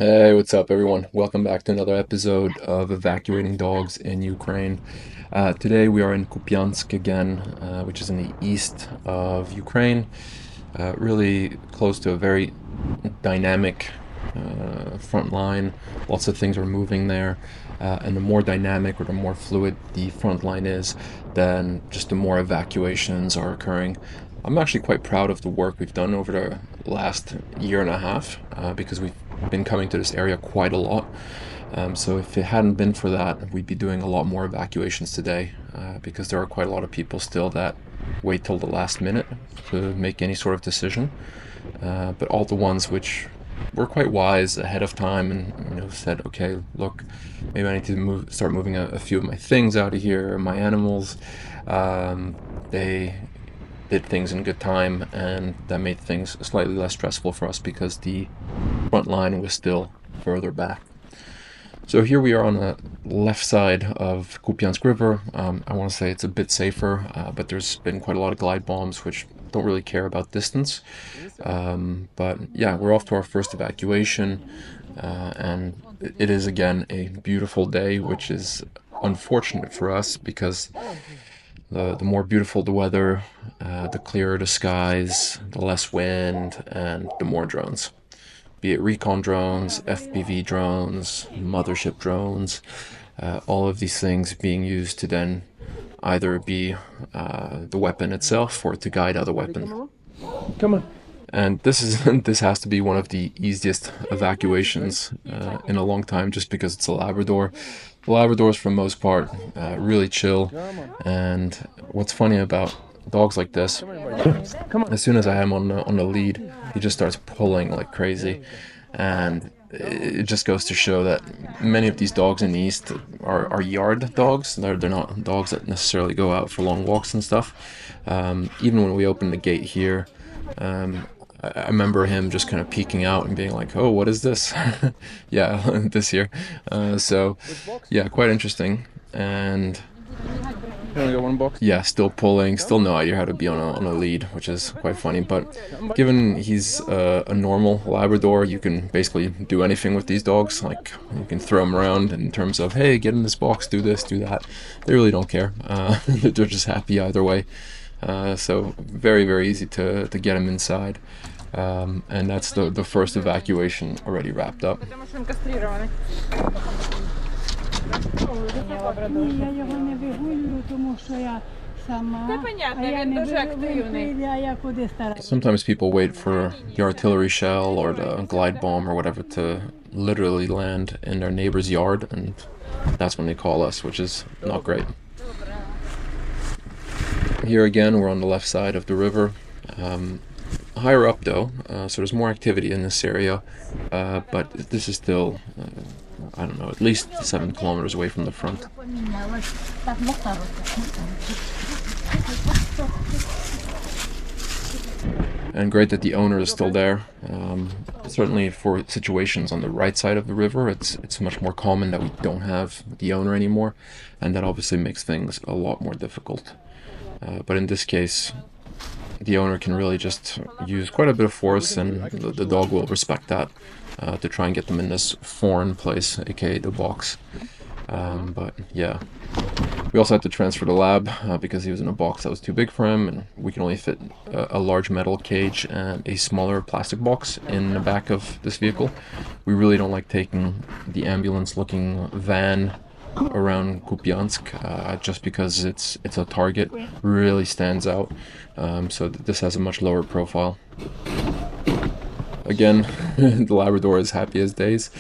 Hey, what's up, everyone? Welcome back to another episode of Evacuating Dogs in Ukraine. Today we are in Kupiansk again, which is in the east of Ukraine, really close to a very dynamic front line. Lots of things are moving there, and the more dynamic or the more fluid the front line is, then just the more evacuations are occurring. I'm actually quite proud of the work we've done over the last year and a half, because we've been coming to this area quite a lot. So if it hadn't been for that, we'd be doing a lot more evacuations today, because there are quite a lot of people still that wait till the last minute to make any sort of decision. But all the ones which were quite wise ahead of time and said, okay, look, maybe I need to start moving a few of my things out of here, my animals. They did things in good time, and that made things slightly less stressful for us because the front line was still further back. So here we are on the left side of Kupiansk River. I want to say it's a bit safer, but there's been quite a lot of glide bombs which don't really care about distance. But yeah, we're off to our first evacuation, and it is again a beautiful day, which is unfortunate for us because the more beautiful the weather, the clearer the skies, the less wind, and the more drones. Be it recon drones, FPV drones, mothership drones, all of these things being used to then either be the weapon itself or to guide other weapons. Come on. And this is this has to be one of the easiest evacuations in a long time, just because it's a Labrador. The Labradors, for the most part, really chill. And what's funny about dogs like this, as soon as I have him on the lead, he just starts pulling like crazy, and it just goes to show that many of these dogs in the east are yard dogs. They're not dogs that necessarily go out for long walks and stuff. Even when we opened the gate here, I remember him just kind of peeking out and being like, "Oh, what is this?" Yeah, this here. So, yeah, quite interesting. And You only got one box? yeah, still pulling, still no idea how to be on a lead, which is quite funny. But given he's a normal Labrador, you can basically do anything with these dogs. Like, you can throw them around in terms of, hey, get in this box, do this, do that. They really don't care. They're just happy either way. So very, very easy to get them inside. And that's the first evacuation already wrapped up. Ні, я його не вигулюю, тому що я сама. А я не вигулюю, а я куди стараюся. Sometimes people wait for the artillery shell or the glide bomb or whatever to literally land in their neighbor's yard, and that's when they call us, which is not great. Here again, we're on the left side of the river. Higher up though, so there's more activity in this area, but this is still, I don't know, at least 7 kilometers away from the front. And great that the owner is still there. Certainly for situations on the right side of the river, it's much more common that we don't have the owner anymore, and that obviously makes things a lot more difficult. But in this case, the owner can really just use quite a bit of force, and the dog will respect that, to try and get them in this foreign place, aka the box. But yeah, we also had to transfer the lab because he was in a box that was too big for him, and we can only fit a large metal cage and a smaller plastic box in the back of this vehicle. We really don't like taking the ambulance-looking van around Kupiansk, just because it's a target, really stands out. So this has a much lower profile. Again, the Labrador is happy as days.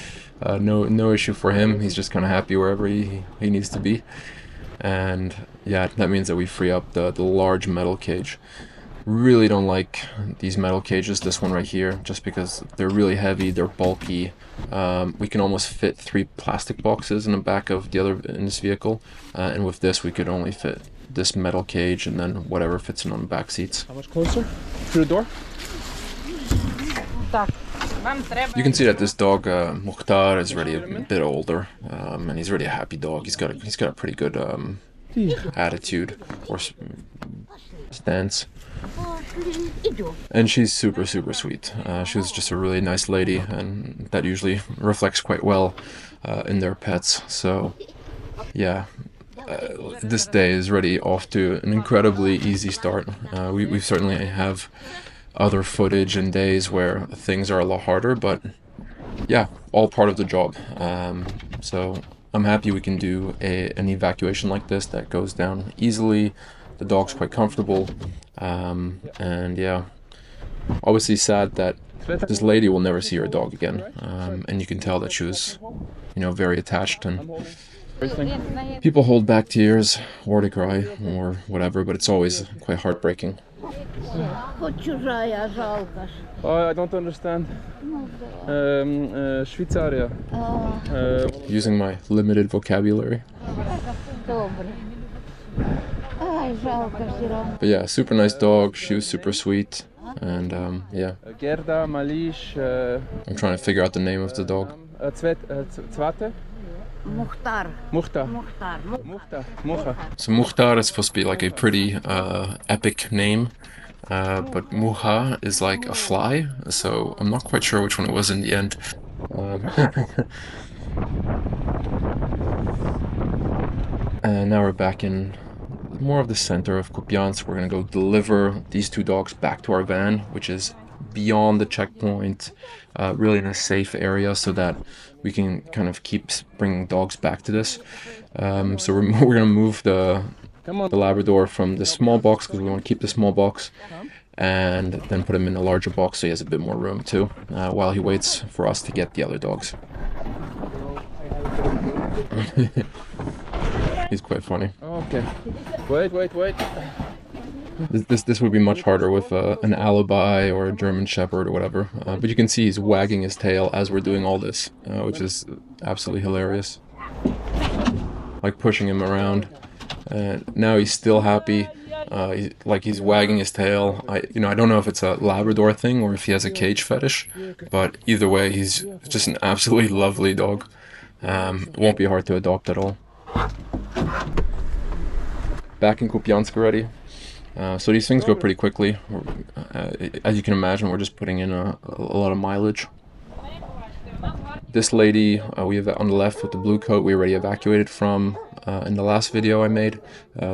No issue for him. He's just kind of happy wherever he needs to be. And yeah, that means that we free up the large metal cage. Really don't like these metal cages, this one right here, just because they're really heavy, they're bulky. We can almost fit 3 plastic boxes in the back of the other in this vehicle, and with this we could only fit this metal cage and then whatever fits in on the back seats. How much closer? Through the door? You can see that this dog, Mukhtar, is already a bit older, and he's already a happy dog. He's got a pretty good attitude or stance. And she's super, super sweet. She was just a really nice lady, and that usually reflects quite well in their pets. So, yeah, this day is already off to an incredibly easy start. We certainly have other footage and days where things are a lot harder, but yeah, all part of the job. So I'm happy we can do an evacuation like this that goes down easily. The dog's quite comfortable, and yeah, obviously sad that this lady will never see her dog again, and you can tell that she was, very attached, and people hold back tears or they cry or whatever, but it's always quite heartbreaking. Oh, I don't understand. Швейцария. Using my limited vocabulary. But yeah, super nice dog. She was super sweet, and yeah. Gerda, Malish. I'm trying to figure out the name of the dog. Zwate? Muhtar. Muhtar. Muhtar. So Muhtar is supposed to be like a pretty epic name, but Muha is like a fly, so I'm not quite sure which one it was in the end. And now we're back in more of the center of Kupiansk. We're gonna go deliver these two dogs back to our van, which is beyond the checkpoint, really in a safe area, so that we can kind of keep bringing dogs back to this. So we're gonna move the Labrador from the small box, because we want to keep the small box, and then put him in a larger box so he has a bit more room too, while he waits for us to get the other dogs. He's quite funny. Okay. Wait. This would be much harder with an alibi or a German Shepherd or whatever. But you can see he's wagging his tail as we're doing all this, which is absolutely hilarious. Like pushing him around. Now he's still happy. He's wagging his tail. I don't know if it's a Labrador thing or if he has a cage fetish, but either way, he's just an absolutely lovely dog. It won't be hard to adopt at all. Back in Kupiansk already. So these things go pretty quickly. As you can imagine, we're just putting in a lot of mileage. This lady, we have on the left with the blue coat, we already evacuated from in the last video I made.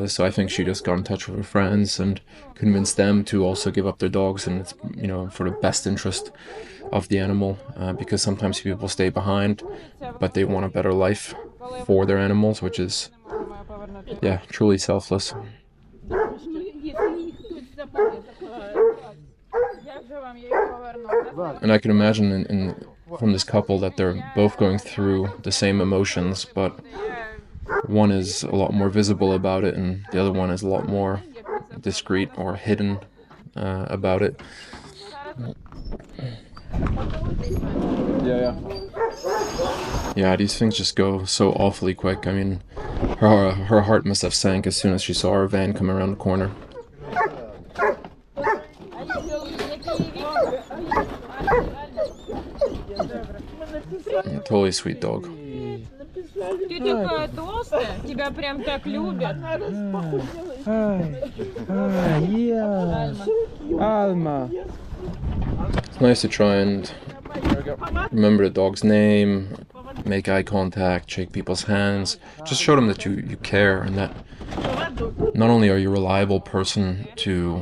So I think she just got in touch with her friends and convinced them to also give up their dogs, and it's for the best interest of the animal, because sometimes people stay behind, but they want a better life for their animals, which is, yeah, truly selfless. And I can imagine from this couple that they're both going through the same emotions, but one is a lot more visible about it and the other one is a lot more discreet or hidden about it. Yeah, these things just go so awfully quick. I mean, her heart must have sank as soon as she saw our van come around the corner. Totally sweet dog. Ты такая толстая, тебя прям так любят. Alma. It's nice to try and remember the dog's name, make eye contact, shake people's hands, just show them that you care, and that not only are you a reliable person to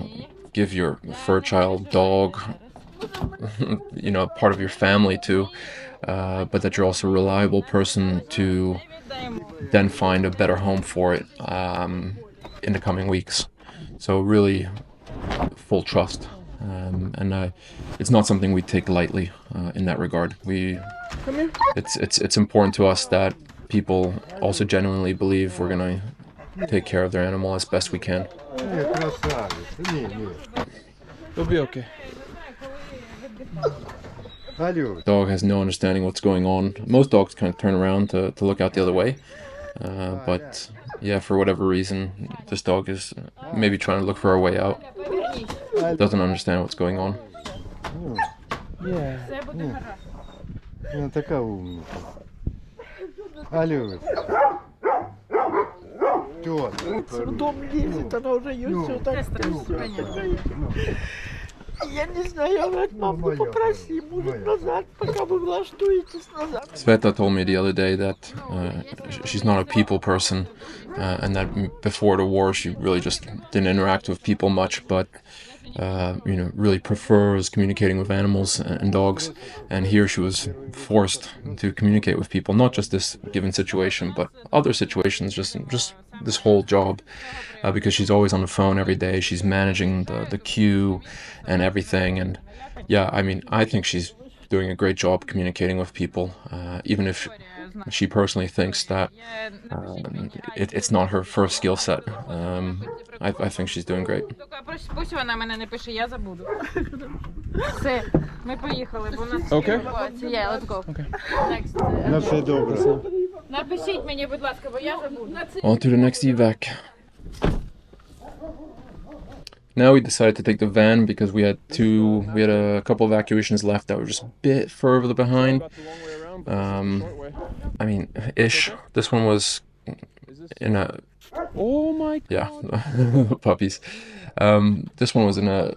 give your fur child dog, part of your family too, but that you're also a reliable person to then find a better home for it in the coming weeks. So really full trust, and it's not something we take lightly in that regard. It's important to us that people also genuinely believe we're gonna take care of their animal as best we can. It'll be okay. Dog has no understanding what's going on. Most dogs kind of turn around to look out the other way, but yeah, for whatever reason, this dog is maybe trying to look for a way out. Doesn't understand what's going on. Она такая умница. Алло. Кто? В дом лезет, она уже ее все так Я не знаю, я говорю, маму попроси, может, назад, пока вы влаштуетесь назад. Sveta told me the other day that she's not a people person, and that before the war she really just didn't interact with people much, but really prefers communicating with animals and dogs. And here she was forced to communicate with people, not just this given situation, but other situations, just this whole job, because she's always on the phone every day. She's managing the queue and everything. And yeah, I mean, I think she's doing a great job communicating with people, even if she personally thinks that it's not her first skill set. I think she's doing great. Пусть вона мене не пише, я забуду. Все, ми поїхали, бо у нас Окей. Yeah, let's go. Next. На все добре. Напишіть мені, будь ласка, бо я забуду. On to the next evac. Now we decided to take the van because we had a couple evacuations left that were just a bit further behind. Got the long way around. Short way. I mean, ish. This one was Is this? in a Oh my God. yeah, puppies. This one was in a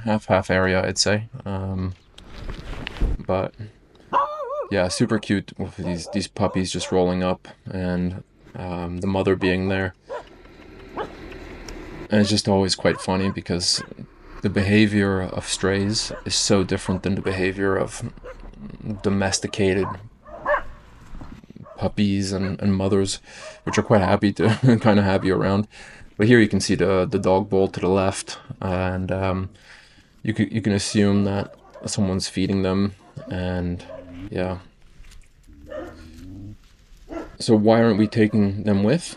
half area, I'd say. But yeah, super cute with these puppies just rolling up and the mother being there. And it's just always quite funny because the behavior of strays is so different than the behavior of domesticated puppies and mothers, which are quite happy to kind of have you around. But here you can see the dog bowl to the left, and you can assume that someone's feeding them, and yeah. So why aren't we taking them with?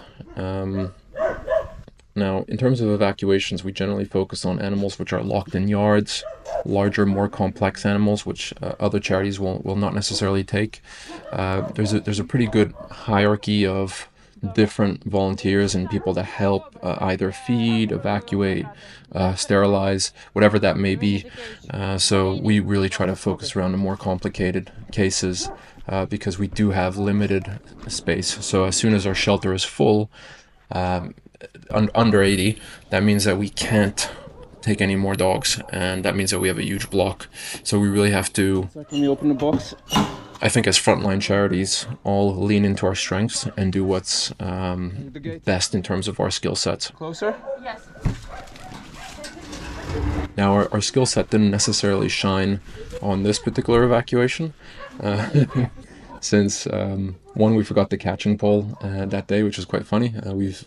Now, in terms of evacuations, we generally focus on animals which are locked in yards, larger, more complex animals, which other charities will not necessarily take. There's a pretty good hierarchy of different volunteers and people that help either feed, evacuate, sterilize, whatever that may be. So we really try to focus around the more complicated cases because we do have limited space. So as soon as our shelter is full, under 80, that means that we can't take any more dogs, and that means that we have a huge block. So we really have to, So can we open the box? I think, as frontline charities, all lean into our strengths and do what's best in terms of our skill sets. Closer? Yes. Now, our skill set didn't necessarily shine on this particular evacuation, since one, we forgot the catching pole that day, which was quite funny.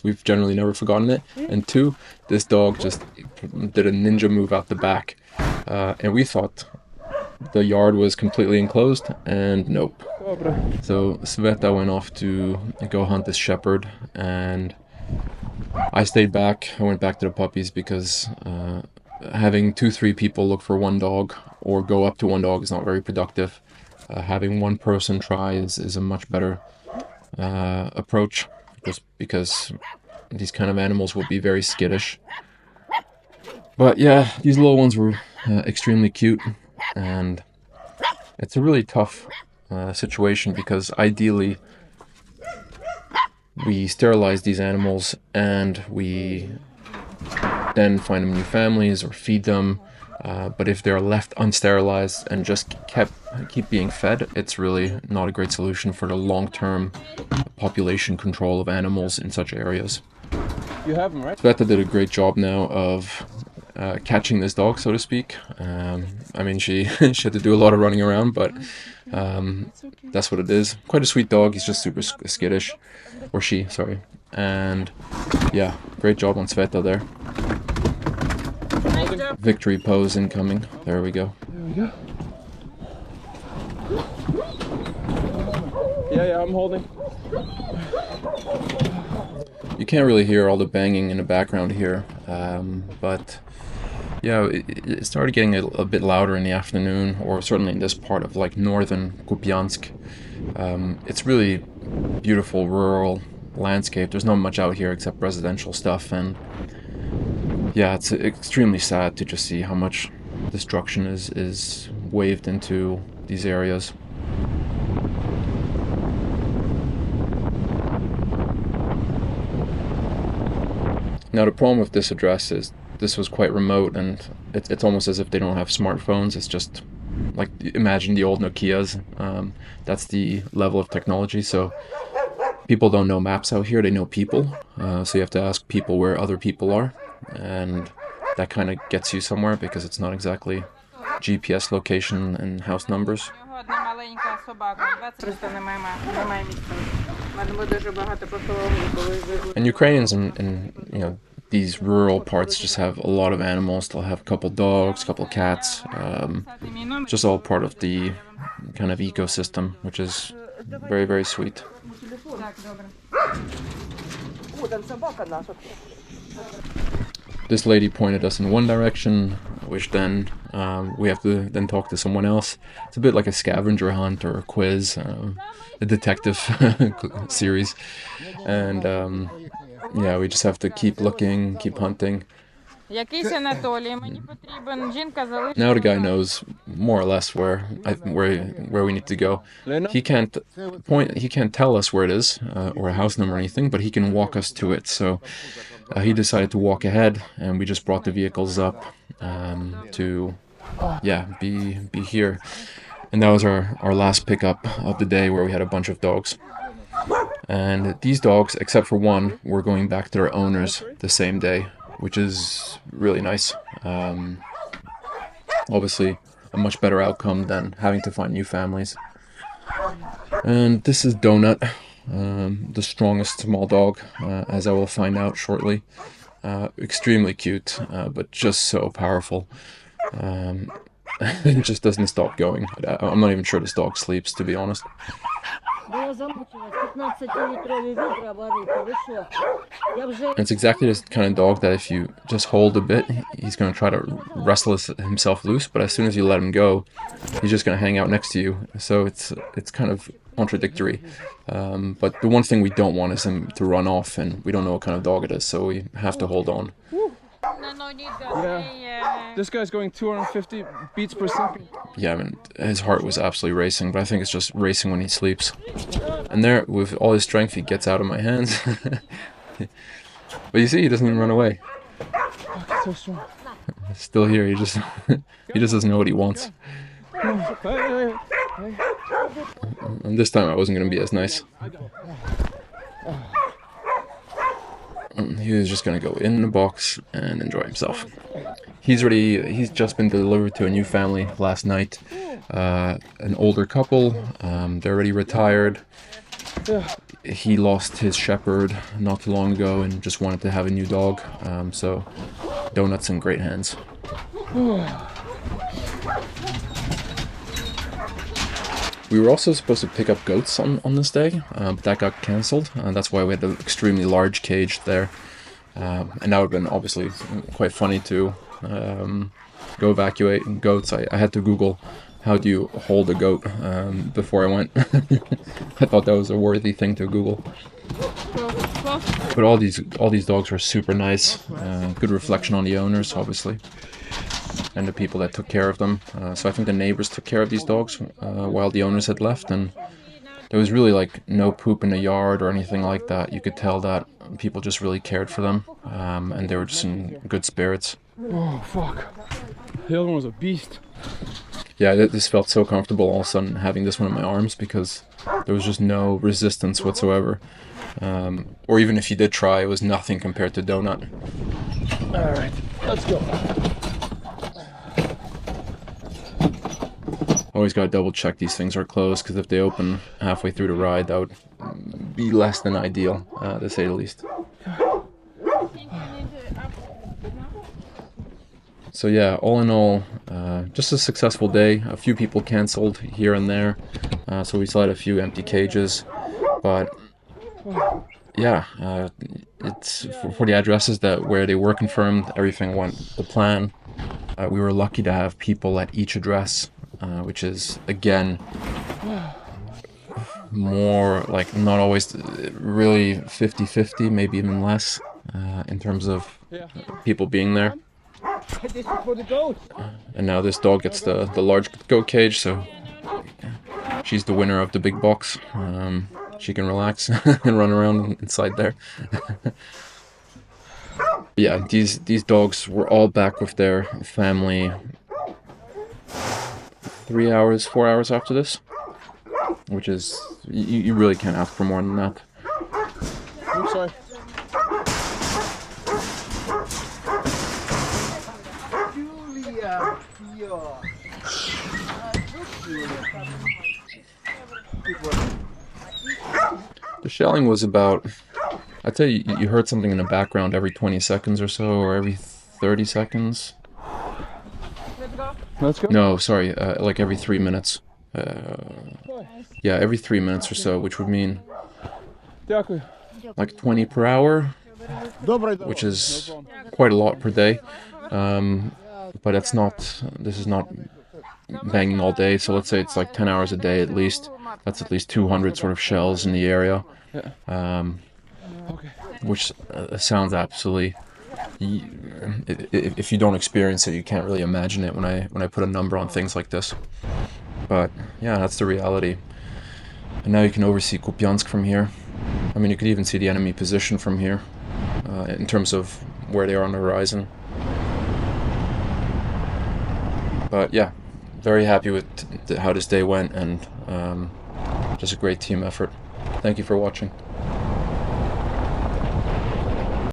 We've generally never forgotten it, and two, this dog just did a ninja move out the back, and we thought the yard was completely enclosed, and nope. Dobra. So Sveta went off to go hunt this shepherd, and I stayed back. I went back to the puppies because having 2-3 people look for one dog or go up to one dog is not very productive. Having one person try is a much better approach, just because these kind of animals will be very skittish. But yeah, these little ones were extremely cute, and it's a really tough situation because ideally we sterilize these animals and we then find them new families or feed them. But if they're left unsterilized and just keep being fed, it's really not a great solution for the long-term population control of animals in such areas. You have them, right? Sveta did a great job now of catching this dog, so to speak. I mean, she had to do a lot of running around, but that's what it is. Quite a sweet dog. He's just super skittish, or she, sorry. And yeah, great job on Sveta there. Victory pose incoming. There we go. There we go. Yeah, I'm holding. You can't really hear all the banging in the background here, but yeah, it started getting a bit louder in the afternoon, or certainly in this part of like northern Kupiansk. It's really beautiful rural landscape. There's not much out here except residential stuff, and yeah, it's extremely sad to just see how much destruction is waved into these areas. Now the problem with this address is this was quite remote, and it's almost as if they don't have smartphones. It's just like, imagine the old Nokias. That's the level of technology. So people don't know maps out here, they know people. So you have to ask people where other people are, and that kind of gets you somewhere because it's not exactly GPS location and house numbers. Одна маленька собака, 23 немає місця. Ми дуже багато поселили. And Ukrainians in these rural parts just have a lot of animals. They'll have a couple dogs, a couple cats, just all part of the kind of ecosystem, which is very, very sweet. Так, добре. О, там собака наша. This lady pointed us in one direction, which then we have to then talk to someone else. It's a bit like a scavenger hunt or a quiz, a detective series. And yeah, we just have to keep looking, keep hunting. Якийсь Анатолій, мені потрібен, жінка залишила. Now the guy knows more or less where we need to go. He can't tell us where it is or a house number or anything, but he can walk us to it. So he decided to walk ahead, and we just brought the vehicles up to be here. And that was our last pickup of the day, where we had a bunch of dogs. And these dogs, except for one, were going back to their owners the same day, which is really nice. Obviously, a much better outcome than having to find new families. And this is Donut, the strongest small dog, as I will find out shortly. Extremely cute, but just so powerful. It just doesn't stop going. I'm not even sure this dog sleeps, to be honest. It's exactly this kind of dog that if you just hold a bit, he's going to try to wrestle himself loose, but as soon as you let him go, he's just going to hang out next to you. So it's kind of contradictory. But the one thing we don't want is him to run off, and we don't know what kind of dog it is, so we have to hold on. Yeah. This guy's going 250 beats per second. Yeah, I mean, his heart was absolutely racing, but I think it's just racing when he sleeps. And there, with all his strength, he gets out of my hands. But you see, he doesn't even run away. Oh, so strong. Still here, he just doesn't know what he wants. And this time I wasn't going to be as nice. He was just going to go in the box and enjoy himself. He's just been delivered to a new family last night. An older couple, they're already retired. He lost his shepherd not too long ago and just wanted to have a new dog. So Donut's in great hands. We were also supposed to pick up goats on this day, but that got cancelled. That's why we had the extremely large cage there. And that would have been obviously quite funny to go evacuate goats. I had to Google how do you hold a goat before I went. I thought that was a worthy thing to Google. But all these dogs were super nice. Good reflection on the owners, obviously, and the people that took care of them. So I think the neighbors took care of these dogs while the owners had left, and there was really like no poop in the yard or anything like that. You could tell that people just really cared for them, and they were just in good spirits. Oh, fuck. The other one was a beast. Yeah, this felt so comfortable all of a sudden, having this one in my arms, because there was just no resistance whatsoever. Or even if you did try, it was nothing compared to Donut. Alright, let's go. Always gotta double check these things are closed, because if they open halfway through the ride, that would be less than ideal, to say the least. So yeah, all in all, just a successful day. A few people canceled here and there, so we still had a few empty cages. But yeah, it's for the addresses where they were confirmed, everything went to plan. We were lucky to have people at each address, which is again more like not always really 50-50, maybe even less in terms of people being there. This is for the goats. And now this dog gets the large goat cage, so she's the winner of the big box. She can relax and run around inside there. Yeah, these dogs were all back with their family 3 hours, 4 hours after this, which is you really can't ask for more than that. I'm sorry. Julia, yeah. The shelling was about, I'd say you heard something in the background every 20 seconds or so, or every 30 seconds. Let's go. No, sorry, like every 3 minutes. Yeah, every 3 minutes or so, which would mean Дякую. like 20 per hour, Добре. which is quite a lot per day. But it's not, this is not banging all day, so let's say it's like 10 hours a day at least. That's at least 200 sort of shells in the area. Okay. Which sounds absolutely, if you don't experience it, you can't really imagine it when I put a number on things like this. But yeah, that's the reality. And now you can oversee Kupiansk from here. I mean, you could even see the enemy position from here, in terms of where they are on the horizon. But yeah, very happy with how this day went, and just a great team effort. Thank you for watching.